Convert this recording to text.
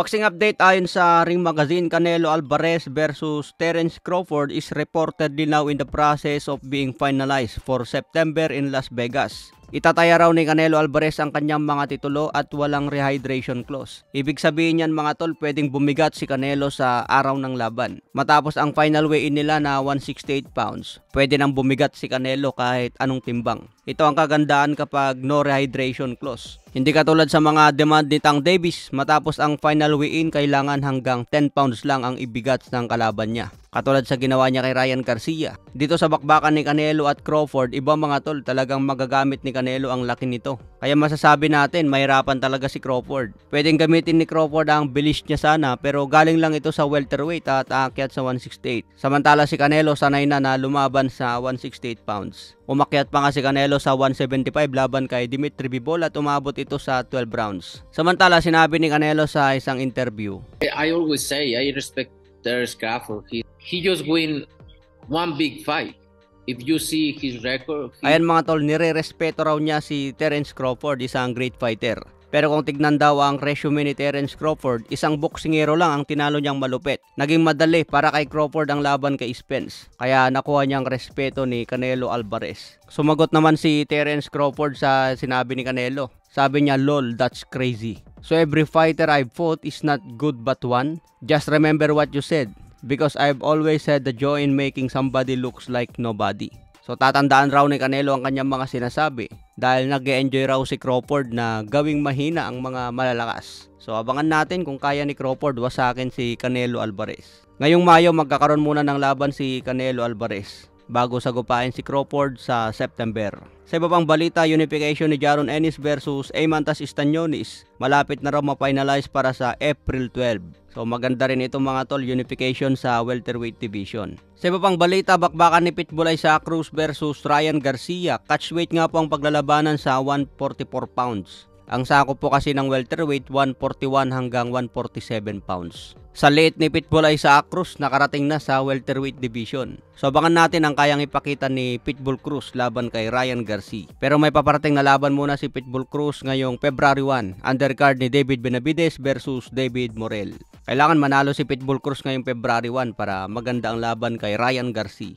Boxing update ayon sa Ring Magazine, Canelo Alvarez versus Terence Crawford is reportedly now in the process of being finalized for September in Las Vegas. Itataya raw ni Canelo Alvarez ang kanyang mga titulo at walang rehydration clause. Ibig sabihin yan mga tol, pwedeng bumigat si Canelo sa araw ng laban. Matapos ang final weigh-in nila na 168 pounds, pwede nang bumigat si Canelo kahit anong timbang. Ito ang kagandaan kapag no rehydration clause. Hindi katulad sa mga demand ni Tank Davis, matapos ang final weigh-in kailangan hanggang 10 pounds lang ang ibigat ng kalaban niya. Katulad sa ginawa niya kay Ryan Garcia. Dito sa bakbakan ni Canelo at Crawford, iba mga tol, talagang magagamit ni Canelo ang laki nito. Kaya masasabi natin, mahirapan talaga si Crawford. Pwedeng gamitin ni Crawford ang bilis niya sana, pero galing lang ito sa welterweight at aakyat sa 168. Samantala si Canelo sanay na lumaban sa 168 pounds. Umakyat pa nga si Canelo sa 175 laban kay Dimitri Bivol at umabot ito sa 12 rounds. Samantala sinabi ni Canelo sa isang interview, I always say I respect Terence Crawford. He just win one big fight. If you see his record, ayan mga tol, nire-respeto raw niya si Terence Crawford, isang great fighter. Pero kung tignan daw ang resume ni Terence Crawford, isang boksingero lang ang tinalo niyang malupit. Naging madali para kay Crawford ang laban kay Spence. Kaya nakuha niyang respeto ni Canelo Alvarez. Sumagot naman si Terence Crawford sa sinabi ni Canelo. Sabi niya, "Lol, that's crazy. So every fighter I've fought is not good but one. Just remember what you said. Because I've always said the joy in making somebody looks like nobody." So tatandaan raw ni Canelo ang kanyang mga sinasabi dahil nag-e-enjoy raw si Crawford na gawing mahina ang mga malalakas. So abangan natin kung kaya ni Crawford wasakin si Canelo Alvarez. Ngayong Mayo magkakaroon muna ng laban si Canelo Alvarez bago sagupain si Crawford sa September. Sa iba pang balita, unification ni Jaron Ennis versus Eimantas Stanionis malapit na raw ma-finalize para sa April 12. So maganda rin itong mga tol, unification sa welterweight division. Sa iba pang balita, bakbakan ni Pitbull Isaac Cruz versus Ryan Garcia. Catchweight nga po ang paglalabanan sa 144 pounds. Ang sakop po kasi ng welterweight 141 hanggang 147 pounds. Sa late ni Pitbull Isaac Cruz, nakarating na sa welterweight division. So abangan natin ang kayang ipakita ni Pitbull Cruz laban kay Ryan Garcia. Pero may paparating na laban muna si Pitbull Cruz ngayong February 1, undercard ni David Benavides versus David Morrell. Kailangan manalo si Pitbull Cruz ngayong February 1 para maganda ang laban kay Ryan Garcia.